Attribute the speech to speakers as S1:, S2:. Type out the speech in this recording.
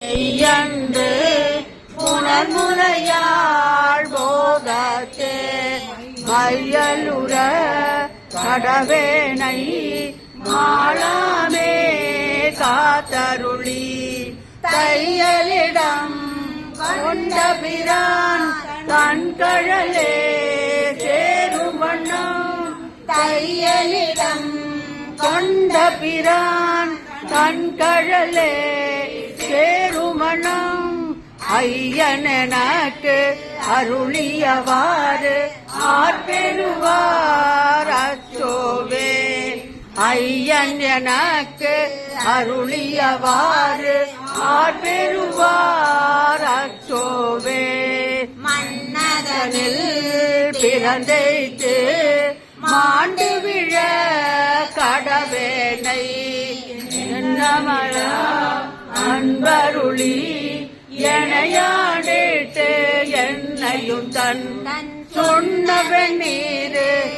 S1: மெய்யன்று புனர்முறையாள் போதத்தே மையலுற கடவேனை மாளாமே காத்தருளி தையலிடம் கொண்ட பிரான் தன்கழலே சேரும் வண்ணம் தையலிடம் கொண்ட பிரான் தன்கழலே சேருமணம் ஐயன் எனக்கு அருளியவாறு ஆர்பெறுவார் அச்சோவே ஐயன் எனக்கு அருளியவாறு ஆர்பெறுவார் அச்சோவே மன்னதனில் பிறந்தைத்து மாண்டு விழ கடவேனை என்னமலா அன்பருளி எனையாடிட்டு என்னையும் தன் சொன்னவன் நீரு